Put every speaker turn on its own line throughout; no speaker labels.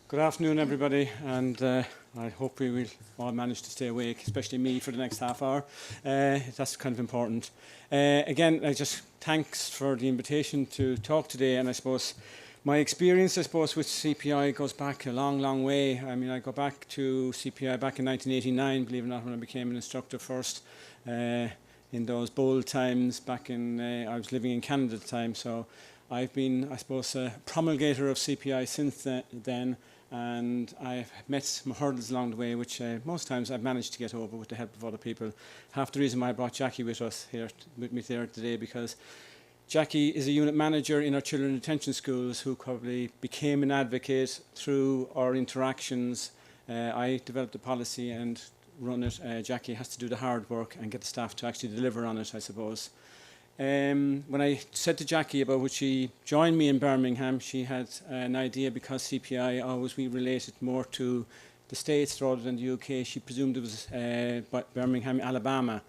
Good afternoon, everybody, and I hope we will all manage to stay awake, especially me, for the next half hour. That's kind of important. Again, thanks for the invitation to talk today, and I suppose my experience, with CPI goes back a long, long way. I mean, I go back to CPI back in 1989, believe it or not, when I became an instructor first, in those bold times back in, I was living in Canada at the time, so I've been, I suppose, a promulgator of CPI since then. And I've met some hurdles along the way, which most times I've managed to get over with the help of other people. Half the reason why I brought Jackie with me here today, because Jackie is a unit manager in our Children Detention Schools who probably became an advocate through our interactions. I developed the policy and run it. Jackie has to do the hard work and get the staff to actually deliver on it, I suppose. When I said to Jackie about would she join me in Birmingham, she had an idea, because CPI we related more to the States rather than the UK. She presumed it was Birmingham, Alabama.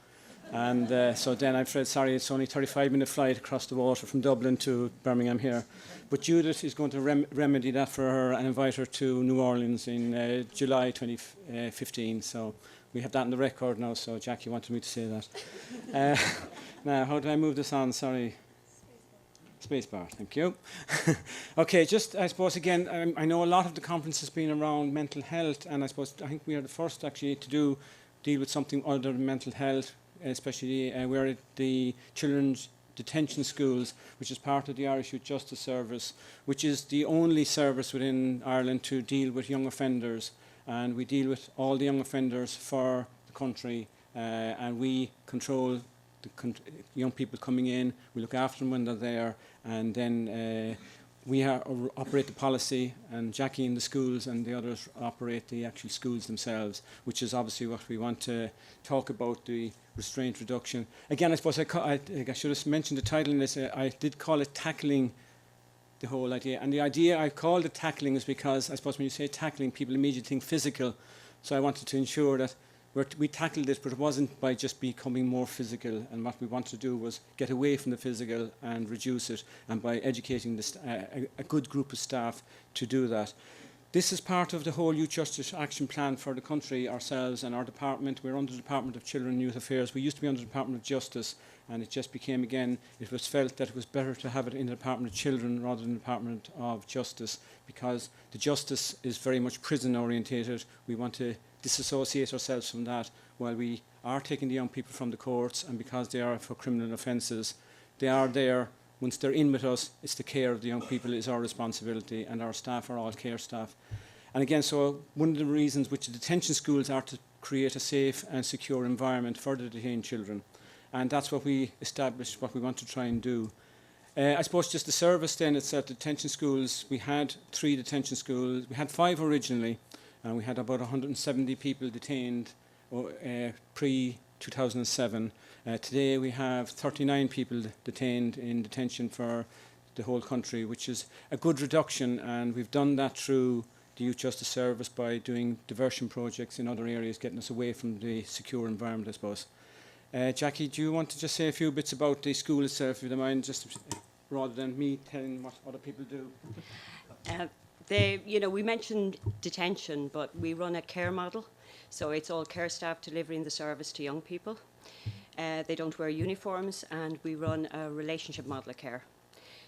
And so then I said, sorry, it's only a 35-minute flight across the water from Dublin to Birmingham here. But Judith is going to remedy that for her and invite her to New Orleans in July 2015. So we have that in the record now, so Jackie wanted me to say that. Now, how do I move this on? Sorry. Spacebar, thank you. Okay, I suppose again, I know a lot of the conference has been around mental health, and I think we are the first actually to deal with something other than mental health, especially we're at the Children's Detention Schools, which is part of the Irish Youth Justice Service, which is the only service within Ireland to deal with young offenders. And we deal with all the young offenders for the country, and we control the young people coming in. We look after them when they're there, and then we operate the policy, and Jackie in the schools and the others operate the actual schools themselves, which is obviously what we want to talk about, the restraint reduction. Again, I suppose I should have mentioned the title in this. I did call it Tackling the Whole Idea. And the idea I called it tackling is because I suppose when you say tackling, people immediately think physical. So I wanted to ensure that we tackled this, but it wasn't by just becoming more physical. And what we wanted to do was get away from the physical and reduce it, and by educating a good group of staff to do that. This is part of the whole Youth Justice Action Plan for the country, ourselves and our department. We're under the Department of Children and Youth Affairs. We used to be under the Department of Justice, and it just became, again, it was felt that it was better to have it in the Department of Children rather than the Department of Justice, because the justice is very much prison orientated. We want to disassociate ourselves from that while we are taking the young people from the courts, and because they are for criminal offences, they are there. Once they're in with us, it's the care of the young people is our responsibility, and our staff are all care staff. And again, so one of the reasons which the detention schools are to create a safe and secure environment for the detained children. And that's what we established, what we want to try and do. I suppose just the service then itself, detention schools, we had 3 detention schools. We had 5 originally, and we had about 170 people detained pre-2007. Today we have 39 people detained in detention for the whole country, which is a good reduction, and we've done that through the Youth Justice Service by doing diversion projects in other areas, getting us away from the secure environment, I suppose. Jackie, do you want to just say a few bits about the school itself, if you don't mind, just rather than me telling what other people do?
We mentioned detention, but we run a care model. So it's all care staff delivering the service to young people. They don't wear uniforms, and we run a relationship model of care.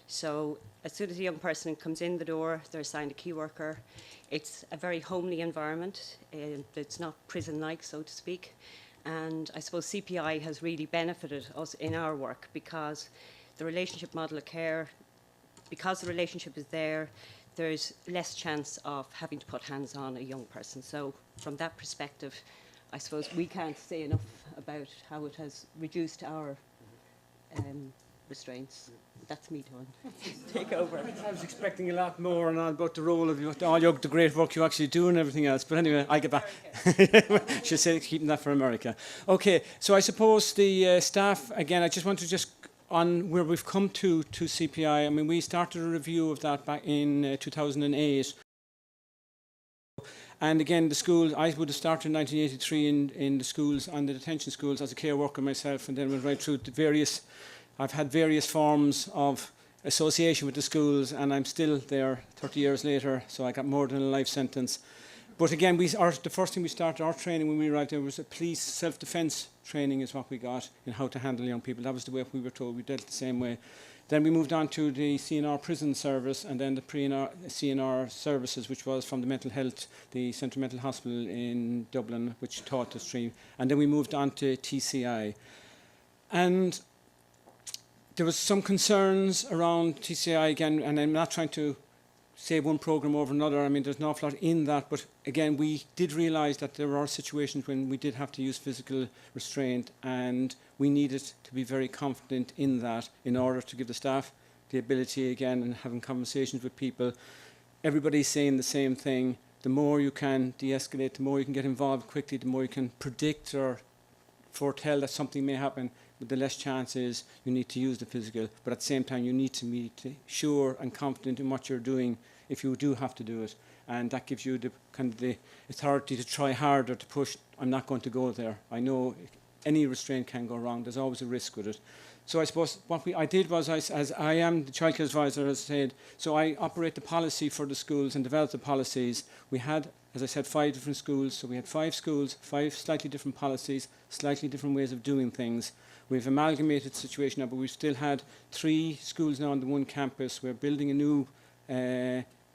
So as soon as a young person comes in the door, they're assigned a key worker. It's a very homely environment. It's not prison-like, so to speak. And I suppose CPI has really benefited us in our work, because the relationship model of care, because the relationship is there, there's less chance of having to put hands on a young person. So from that perspective, I suppose we can't say enough about how it has reduced our restraints. That's me done. Take over.
I was expecting a lot more and about the role of you, the great work you actually do and everything else. But anyway, I get back. She'll say keeping that for America. Okay, so I suppose the staff, again, I just want to on where we've come to CPI. I mean, we started a review of that back in 2008. And again, the schools, I would have started in 1983 in the schools, on the detention schools, as a care worker myself, and then went right through the I've had various forms of association with the schools, and I'm still there 30 years later, so I got more than a life sentence. But again, the first thing we started our training when we arrived there was a police self-defence training is what we got in how to handle young people. That was the way we were told. We dealt the same way. Then we moved on to the CNR prison service, and then the CNR services, which was from the mental health, the Central Mental Hospital in Dublin, which taught us three. And then we moved on to TCI. And there was some concerns around TCI again, and I'm not trying to say one program over another. I mean, there's an awful lot in that, but again, we did realise that there are situations when we did have to use physical restraint, and we needed to be very confident in that in order to give the staff the ability, again, and having conversations with people. Everybody's saying the same thing. The more you can de-escalate, the more you can get involved quickly, the more you can predict or foretell that something may happen, but the less chance is you need to use the physical. But at the same time, you need to be sure and confident in what you're doing if you do have to do it. And that gives you the kind of the authority to try harder, to push. I'm not going to go there. I know any restraint can go wrong. There's always a risk with it. So I suppose what I did was, as I am the childcare advisor, as I said, so I operate the policy for the schools and develop the policies. We had, as I said, 5 different schools. So we had 5 schools, 5 slightly different policies, slightly different ways of doing things. We've amalgamated the situation now, but we've still had 3 schools now on the one campus. We're building a new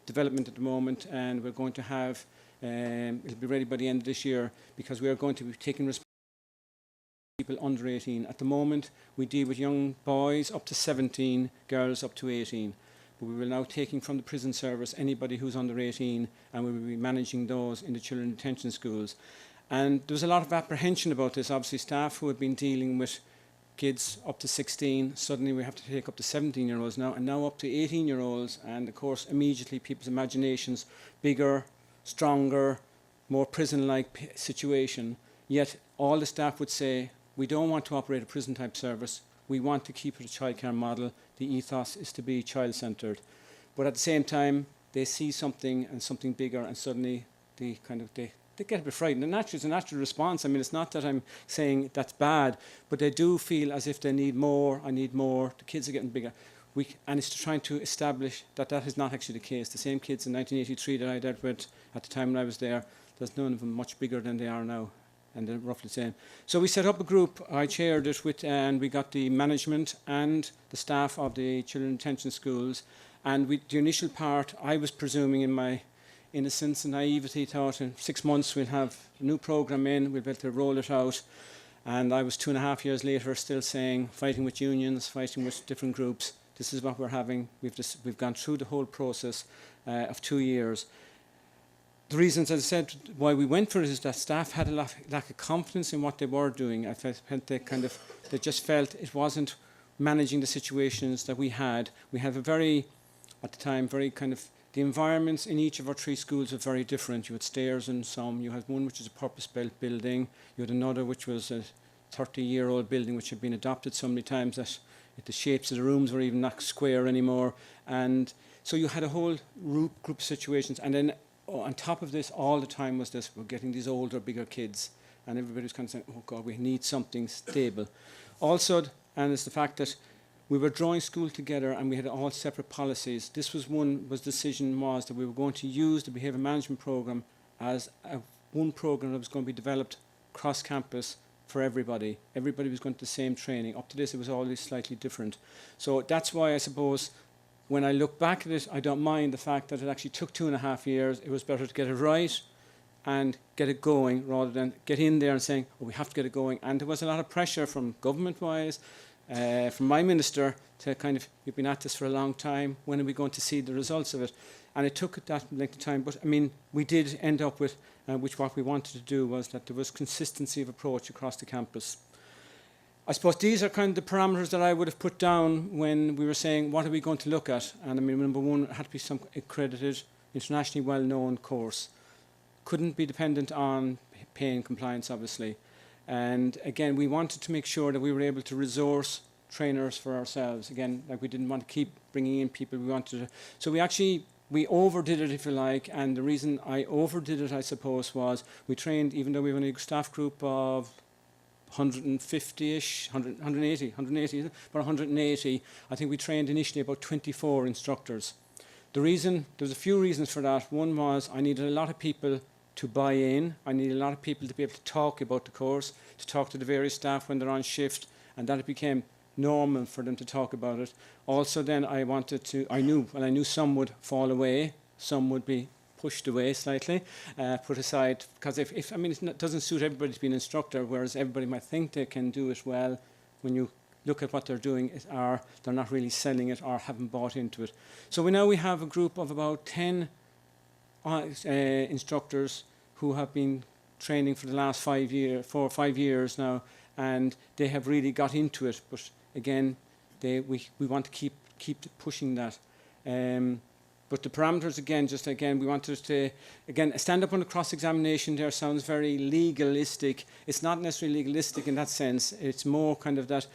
development at the moment, and we're going to have, it'll be ready by the end of this year, because we are going to be taking responsibility for people under 18. At the moment, we deal with young boys up to 17, girls up to 18. But we will now taking from the prison service anybody who's under 18, and we will be managing those in the children detention schools. And there was a lot of apprehension about this. Obviously, staff who had been dealing with kids up to 16, suddenly we have to take up to 17-year-olds now, and now up to 18-year-olds, and of course immediately people's imaginations, bigger, stronger, more prison-like situation. Yet all the staff would say, we don't want to operate a prison-type service, we want to keep it a childcare model, the ethos is to be child-centred. But at the same time, they see something and something bigger, and suddenly they get a bit frightened. And it's a natural response. I mean, it's not that I'm saying that's bad, but they do feel as if they need more, I need more, the kids are getting bigger. And it's trying to establish that that is not actually the case. The same kids in 1983 that I dealt with at the time when I was there, there's none of them much bigger than they are now, and they're roughly the same. So we set up a group, I chaired it with, and we got the management and the staff of the children detention schools, and the initial part, I was presuming in my innocence and naivety, thought in 6 months we'll have a new programme in, we'll be able to roll it out. And I was 2.5 years later still saying, fighting with unions, fighting with different groups, this is what we're having. We've gone through the whole process of 2 years. The reasons, as I said, why we went for it is that staff had a lack of confidence in what they were doing. I felt they just felt it wasn't managing the situations that we had. We have at the time, the environments in each of our 3 schools are very different. You had stairs in some, you had one which is a purpose-built building, you had another which was a 30-year-old building which had been adopted so many times that the shapes of the rooms were even not square anymore. And so you had a whole group of situations, and then on top of this all the time was this, we're getting these older, bigger kids, and everybody was kind of saying, oh God, we need something stable. Also, and it's the fact that we were drawing school together and we had all separate policies. This was decision was that we were going to use the behaviour management programme as one programme that was going to be developed cross campus for everybody. Everybody was going to the same training. Up to this, it was always slightly different. So that's why I suppose when I look back at it, I don't mind the fact that it actually took 2.5 years. It was better to get it right and get it going rather than get in there and saying, oh, we have to get it going. And there was a lot of pressure from government-wise, from my minister to kind of, you've been at this for a long time, when are we going to see the results of it? And it took that length of time, but I mean, we did end up with, which what we wanted to do was that there was consistency of approach across the campus. I suppose these are kind of the parameters that I would have put down when we were saying, what are we going to look at? And I mean, number one, it had to be some accredited, internationally well-known course. Couldn't be dependent on pay and compliance, obviously. And again, we wanted to make sure that we were able to resource trainers for ourselves. Again, like we didn't want to keep bringing in people. We wanted to. So we overdid it, if you like. And the reason I overdid it, I suppose, was we trained, even though we were only a staff group of 150-ish, 180, about 180. I think we trained initially about 24 instructors. There's a few reasons for that. One was I needed a lot of people to buy in. I needed a lot of people to be able to talk about the course, to talk to the various staff when they're on shift, and that it became normal for them to talk about it. Also then I knew some would fall away, some would be pushed away slightly, put aside, because if it doesn't suit everybody to be an instructor, whereas everybody might think they can do it well. When you look at what they're doing, they're not really selling it or haven't bought into it. So we have a group of about 10 instructors who have been training for the last 4 or 5 years now, and they have really got into it. But again, we want to keep pushing that. But the parameters, we wanted to, stand up on the cross-examination there sounds very legalistic. It's not necessarily legalistic in that sense. It's more kind of that,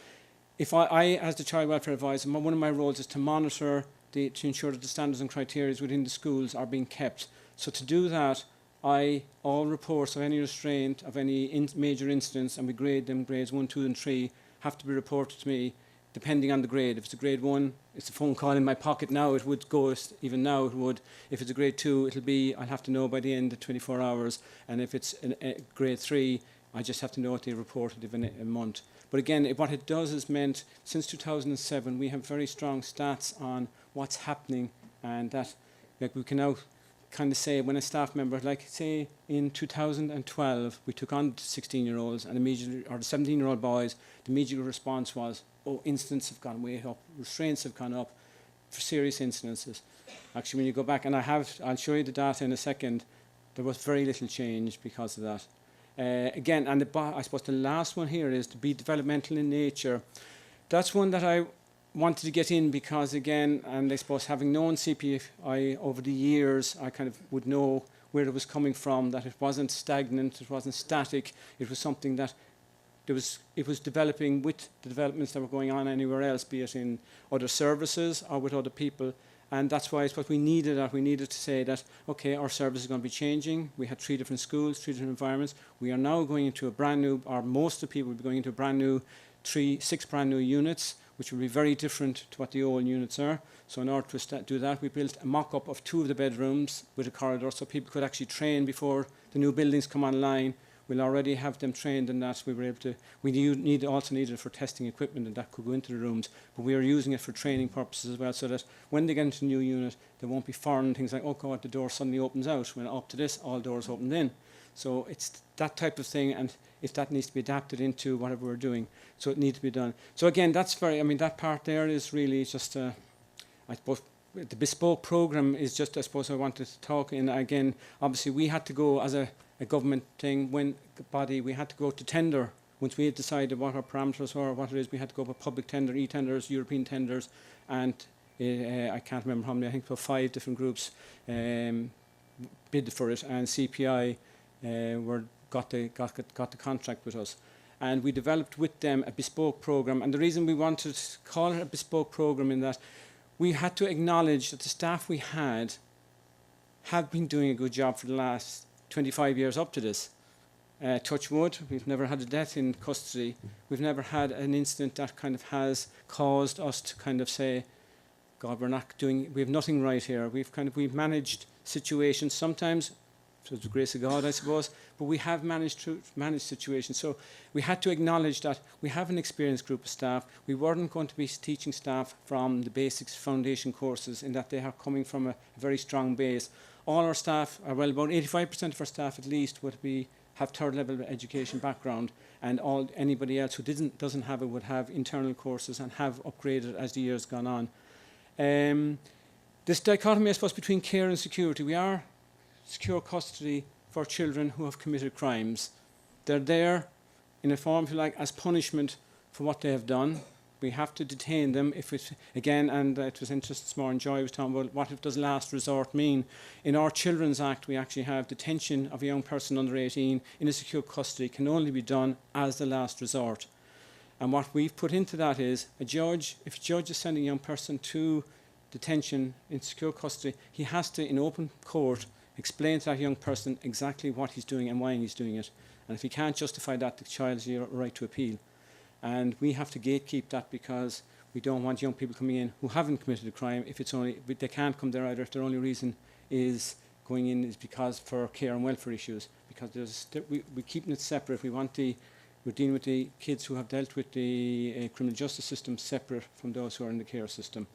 if I as the child welfare advisor, one of my roles is to monitor, to ensure that the standards and criteria within the schools are being kept. So to do that, all reports of any restraint, of any major incidents, and we grade them, grades 1, 2 and 3, have to be reported to me, depending on the grade. If it's a grade 1, it's a phone call in my pocket now, it would go, even now it would. If it's a grade 2, I'll have to know by the end of 24 hours. And if it's a grade 3, I just have to know what they reported within a month. But again, what it does is meant, since 2007, we have very strong stats on what's happening, and that we can now kind of say when a staff member, like say in 2012, we took on 16-year-olds and immediately, or the 17-year-old boys, the immediate response was, incidents have gone way up, restraints have gone up for serious incidences. Actually, when you go back, and I'll show you the data in a second, there was very little change because of that. Again, and I suppose the last one here is to be developmental in nature. That's one that I wanted to get in because, again, and I suppose having known CPI over the years, I kind of would know where it was coming from, that it wasn't stagnant, it wasn't static, it was something that it was developing with the developments that were going on anywhere else, be it in other services or with other people. And that's why it's what we needed. We needed to say that, okay, our service is going to be changing. We had 3 different schools, 3 different environments. We are now going into a brand new, or most of the people will be going into a brand new 6 brand new units, which will be very different to what the old units are. So in order to do that, we built a mock-up of 2 of the bedrooms with a corridor so people could actually train before the new buildings come online. We'll already have them trained in that. We also needed it for testing equipment, and that could go into the rooms. But we are using it for training purposes as well, so that when they get into a new unit, there won't be foreign things like, oh God, the door suddenly opens out. When up to this, all doors opened in. So it's that type of thing, and if that needs to be adapted into whatever we're doing, so it needs to be done. So again, that part there is really just, I suppose, the bespoke program is just, I suppose, I wanted to talk in. Again, obviously, we had to go as a government thing, we had to go to tender. Once we had decided what our parameters were, what it is, we had to go for public tender, e-tenders, European tenders, and I can't remember how many, I think for 5 different groups bid for it, and CPI got the contract with us. And we developed with them a bespoke program, and the reason we wanted to call it a bespoke program in that we had to acknowledge that the staff we had have been doing a good job for the last 25 years up to this. Touch wood, we've never had a death in custody. We've never had an incident that kind of has caused us to kind of say, God, we have nothing right here. We've managed situations sometimes, through the grace of God, I suppose, but we have managed situations. So we had to acknowledge that we have an experienced group of staff. We weren't going to be teaching staff from the basics foundation courses, in that they are coming from a very strong base. All our staff, about 85% of our staff at least, have 3rd level education background, and anybody else who doesn't have it would have internal courses and have upgraded as the years gone on. This dichotomy, I suppose, between care and security. We are secure custody for children who have committed crimes. They're there in a form, if you like, as punishment for what they have done. We have to detain them if it, again, and it was interesting this morning, Joy was talking about what does last resort mean. In our Children's Act, we actually have detention of a young person under 18 in a secure custody can only be done as the last resort. And what we've put into that is, if a judge is sending a young person to detention in secure custody, he has to, in open court, explain to that young person exactly what he's doing and why he's doing it. And if you can't justify that, the child has a right to appeal. And we have to gatekeep that, because we don't want young people coming in who haven't committed a crime. If it's only, they can't come there either if their only reason is going in is because for care and welfare issues. Because we're keeping it separate. We're dealing with the kids who have dealt with the criminal justice system separate from those who are in the care system.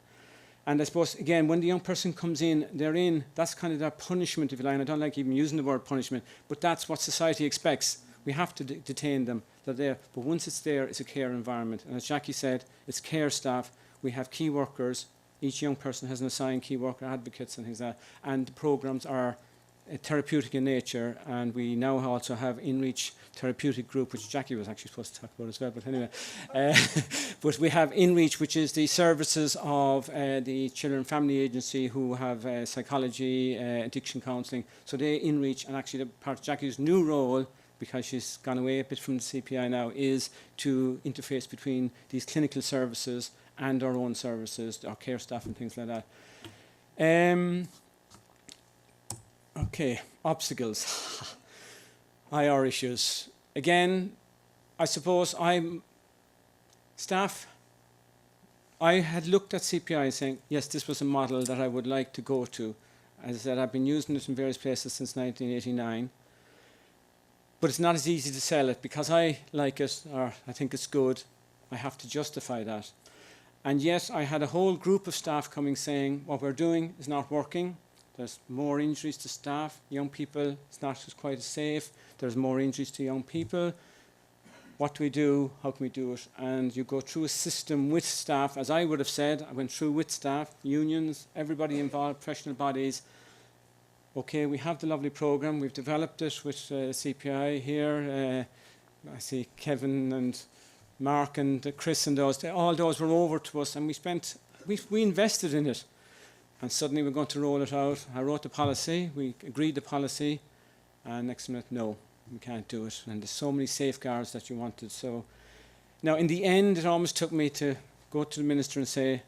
And I suppose, again, when the young person comes in, that's kind of their punishment, if you like. And I don't like even using the word punishment, but that's what society expects. We have to detain them. They're there. But once it's there, it's a care environment. And as Jackie said, it's care staff. We have key workers. Each young person has an assigned key worker, advocates and things like that. And the programs are therapeutic in nature, and we now also have InReach therapeutic group, which Jackie was actually supposed to talk about as well, but anyway. But we have InReach, which is the services of the Children and Family Agency, who have psychology, addiction counselling. So they InReach, and actually the part of Jackie's new role, because she's gone away a bit from the CPI now, is to interface between these clinical services and our own services, our care staff and things like that. Okay, obstacles, IR issues. Again, I suppose I had looked at CPI saying, yes, this was a model that I would like to go to. As I said, I've been using it in various places since 1989. But it's not as easy to sell it, because I like it, or I think it's good. I have to justify that. And yet I had a whole group of staff coming saying, what we're doing is not working. There's more injuries to staff, young people, it's not quite as safe. There's more injuries to young people. What do we do? How can we do it? And you go through a system with staff, as I would have said. I went through with staff, unions, everybody involved, professional bodies. Okay, we have the lovely program. We've developed it with CPI here. I see Kevin and Mark and Chris and those. All those were over to us, and we invested in it. And suddenly we're going to roll it out. I wrote the policy, we agreed the policy, and next minute, no, we can't do it. And there's so many safeguards that you wanted. So now, in the end, it almost took me to go to the minister and say,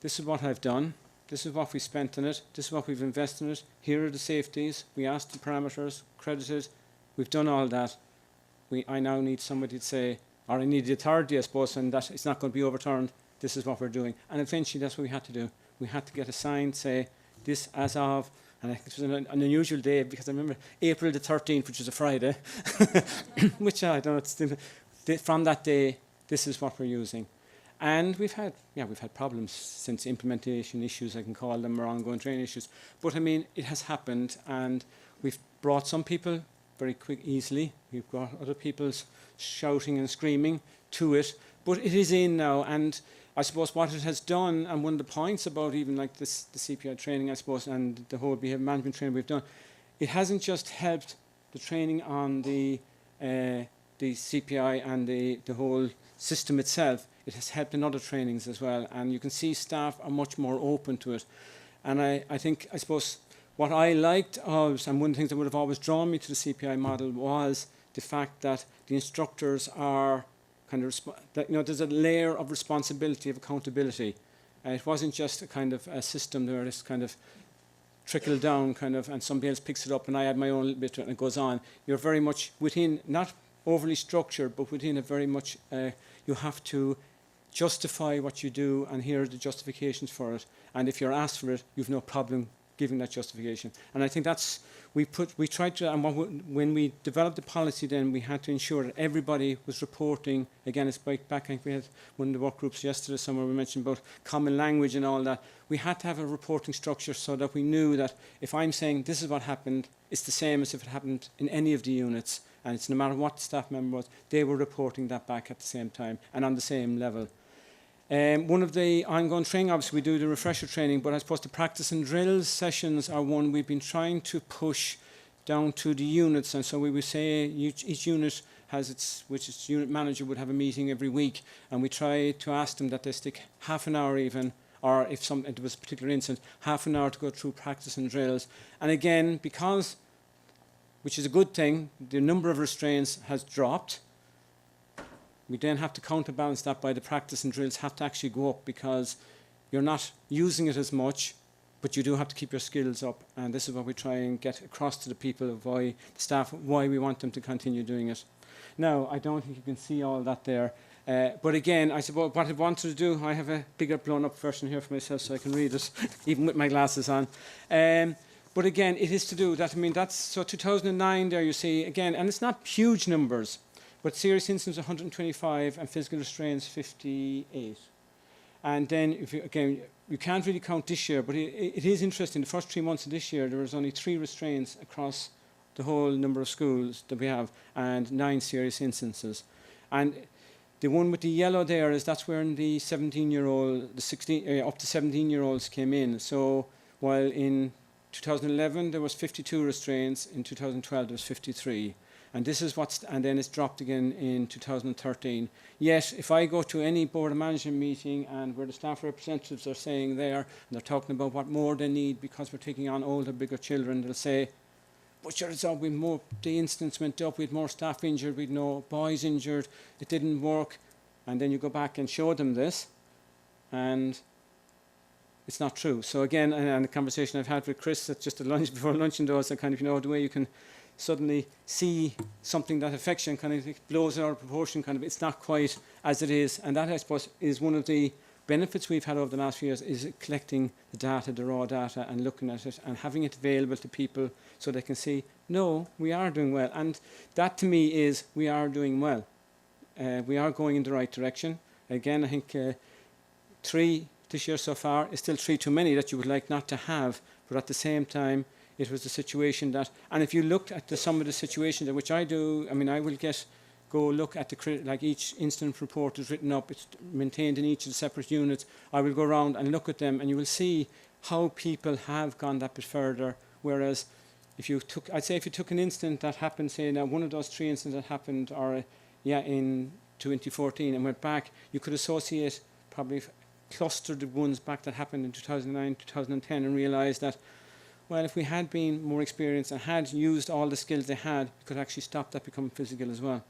this is what I've done. This is what we spent on it. This is what we've invested in it. Here are the safeties. We asked the parameters, credited. We've done all that. I now need somebody to say, or I need the authority, I suppose, and that it's not going to be overturned. This is what we're doing. And eventually, that's what we had to do. We had to get a sign, say, this as of, and it was an unusual day, because I remember April the 13th, which was a Friday, which I don't know, it's still, from that day, this is what we're using. And we've had problems since, implementation issues, I can call them, or ongoing training issues. But I mean, it has happened, and we've brought some people very easily. We've got other people shouting and screaming to it, but it is in now. And I suppose what it has done, and one of the points about even like this, the CPI training, I suppose, and the whole behaviour management training we've done, it hasn't just helped the training on the CPI and the whole system itself. It has helped in other trainings as well, and you can see staff are much more open to it. And I suppose what I liked was, and one of the things that would have always drawn me to the CPI model, was the fact that the instructors are kind of, there's a layer of responsibility, of accountability. It wasn't just a kind of a system where it's kind of trickle down kind of, and somebody else picks it up and I add my own little bit to it and it goes on. You're very much within, not overly structured, but within a very much, you have to justify what you do, and here are the justifications for it. And if you're asked for it, you've no problem giving that justification. And I think that's, we tried to, and when we developed the policy then, we had to ensure that everybody was reporting. Again, it's back, I think we had one of the work groups yesterday somewhere, we mentioned about common language and all that. We had to have a reporting structure so that we knew that if I'm saying this is what happened, it's the same as if it happened in any of the units. And it's no matter what the staff member was, they were reporting that back at the same time and on the same level. One of the ongoing training, obviously we do the refresher training, but I suppose the practice and drills sessions are one we've been trying to push down to the units. And so we would say each unit has its unit manager would have a meeting every week, and we try to ask them that they stick half an hour even, or if it was a particular incident, half an hour to go through practice and drills. And again, because, which is a good thing, the number of restraints has dropped. We then have to counterbalance that by the practice and drills have to actually go up, because you're not using it as much, but you do have to keep your skills up, and this is what we try and get across to the people of why the staff, why we want them to continue doing it. Now, I don't think you can see all that there, but again, I suppose what I wanted to do, I have a bigger blown up version here for myself so I can read it, even with my glasses on. But again, it is to do that. I mean, that's so 2009 there you see, again, and it's not huge numbers, but serious incidents 125 and physical restraints 58. And then, if you, again, you can't really count this year, but it is interesting. The first 3 months of this year, there was only 3 restraints across the whole number of schools that we have, and 9 serious instances. And the one with the yellow there is that's where the 17-year-old, the 16, up to 17-year-olds came in. So while in 2011 there was 52 restraints, in 2012 there was 53. And this is what's, and then it's dropped again in 2013. Yet, if I go to any board of management meeting and where the staff representatives are saying there, and they're talking about what more they need because we're taking on older, bigger children, they'll say, but sure, it's all, we more, the incidents went up, we had more staff injured, we had no boys injured, it didn't work. And then you go back and show them this, and it's not true. So again, and the conversation I've had with Chris at just a lunch, before lunch indoors, and kind of, you know, the way you can suddenly see something that affects you and kind of blows it out of proportion, kind of, it's not quite as it is. And that, I suppose, is one of the benefits we've had over the last few years, is collecting the data, the raw data, and looking at it and having it available to people so they can see, no, we are doing well. And that to me is, we are doing well. We are going in the right direction. Again, I think 3 this year so far is still 3 too many that you would like not to have, but at the same time, it was a situation that, and if you looked at some of the situations, which I do, I mean, I will go look at like each incident report is written up, it's maintained in each of the separate units. I will go around and look at them, and you will see how people have gone that bit further. Whereas, if you took, I'd say if you took an incident that happened, say now one of those 3 incidents that happened, or in 2014, and went back, you could associate probably clustered the ones back that happened in 2009, 2010, and realise that, well, if we had been more experienced and had used all the skills they had, we could actually stop that becoming physical as well.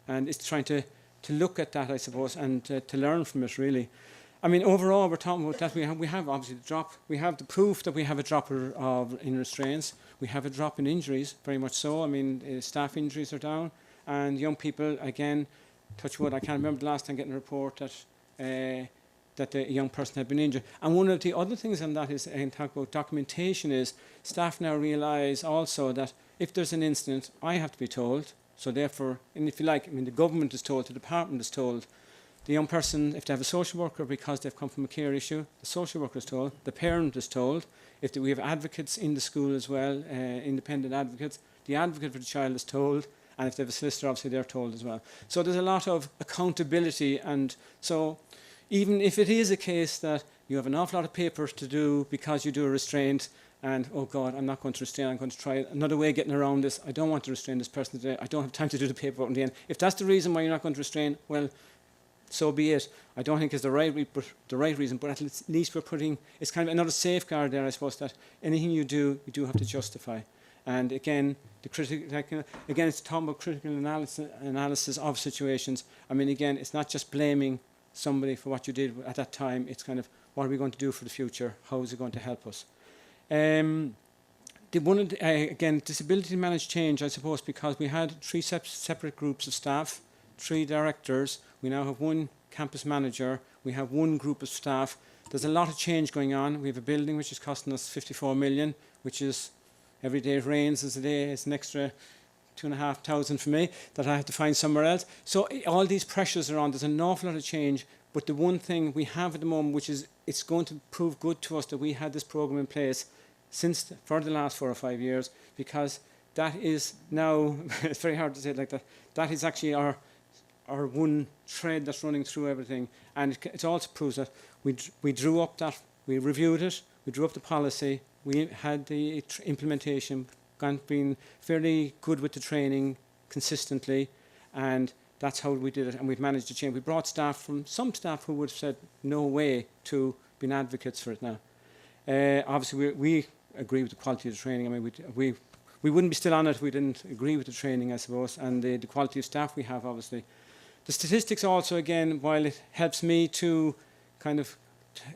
And it's trying to look at that, I suppose, and to learn from it, really. I mean, overall, we're talking about that. We have obviously the drop. We have the proof that we have a drop in restraints. We have a drop in injuries, very much so. I mean, staff injuries are down. And young people, again, touch wood, I can't remember the last time getting a report that a young person had been injured. And one of the other things on that is, and talk about documentation, is staff now realise also that if there's an incident, I have to be told. So therefore, and if you like, I mean, the government is told, the department is told, the young person, if they have a social worker because they've come from a care issue, the social worker is told, the parent is told. If we have advocates in the school as well, independent advocates, the advocate for the child is told, and if they have a solicitor, obviously they're told as well. So there's a lot of accountability, and so even if it is a case that you have an awful lot of papers to do because you do a restraint, and, oh God, I'm not going to restrain, I'm going to try another way of getting around this. I don't want to restrain this person today. I don't have time to do the paperwork in the end. If that's the reason why you're not going to restrain, well, so be it. I don't think it's the right reason, but at least we're putting, it's kind of another safeguard there, I suppose, that anything you do have to justify. And again, it's talking about critical analysis of situations. I mean, again, it's not just blaming somebody for what you did at that time. It's kind of, what are we going to do for the future? How is it going to help us? Again, disability managed change, I suppose, because we had 3 separate groups of staff, 3 directors. We now have 1 campus manager. We have 1 group of staff. There's a lot of change going on. We have a building which is costing us 54 million, which is, every day it rains is a day, it's an extra 2,500 for me that I have to find somewhere else. So all these pressures are on. There's an awful lot of change. But the one thing we have at the moment, which is, it's going to prove good to us that we had this program in place for the last 4 or 5 years, because that is now, it's very hard to say it like that, that is actually our one thread that's running through everything. And it also proves that we drew up that, we reviewed it, we drew up the policy, we had the implementation, been fairly good with the training consistently, and that's how we did it, and we've managed to change. We brought some staff who would have said no way to being advocates for it now. Obviously, we agree with the quality of the training. I mean, we wouldn't be still on it if we didn't agree with the training, I suppose, and the quality of staff we have, obviously. The statistics also, again, while it helps me to kind of,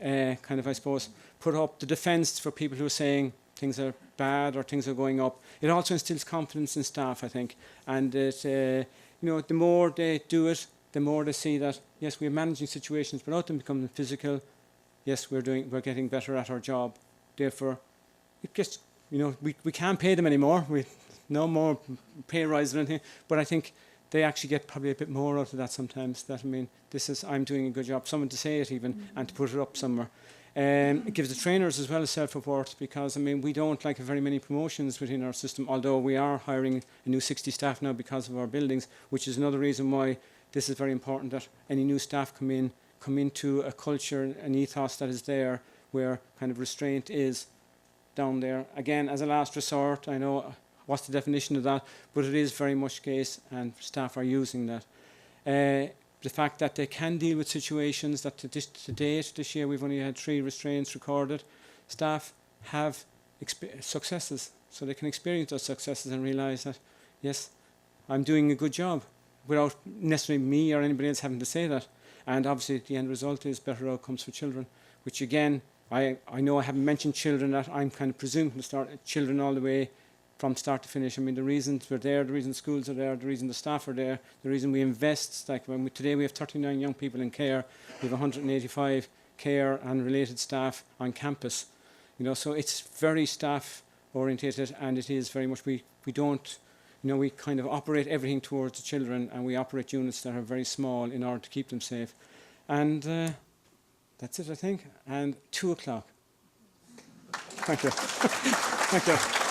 I suppose, put up the defence for people who are saying things are bad or things are going up. It also instills confidence in staff, I think. And it, the more they do it, the more they see that, yes, we're managing situations without them becoming physical. Yes, we're getting better at our job. Therefore, it just, we can't pay them anymore. No more pay rise or anything. But I think they actually get probably a bit more out of that sometimes. That, I'm doing a good job. Someone to say it even and to put it up somewhere. It gives the trainers as well as self-report, because we don't like very many promotions within our system, although we are hiring a new 60 staff now because of our buildings, which is another reason why this is very important, that any new staff come into a culture, an ethos that is there, where kind of restraint is down there. Again, as a last resort, I know what's the definition of that, but it is very much the case, and staff are using that. The fact that they can deal with situations that to date, this year, we've only had 3 restraints recorded. Staff have successes, so they can experience those successes and realise that, yes, I'm doing a good job, without necessarily me or anybody else having to say that. And obviously the end result is better outcomes for children, which again, I know I haven't mentioned children, that I'm kind of presuming to start children all the way from start to finish. The reasons we're there, the reason schools are there, the reason the staff are there, the reason we invest, like today we have 39 young people in care, we have 185 care and related staff on campus. So it's very staff orientated, and it is very much, we don't, we kind of operate everything towards the children, and we operate units that are very small in order to keep them safe. And that's it, I think. And 2 o'clock. Thank you. Thank you.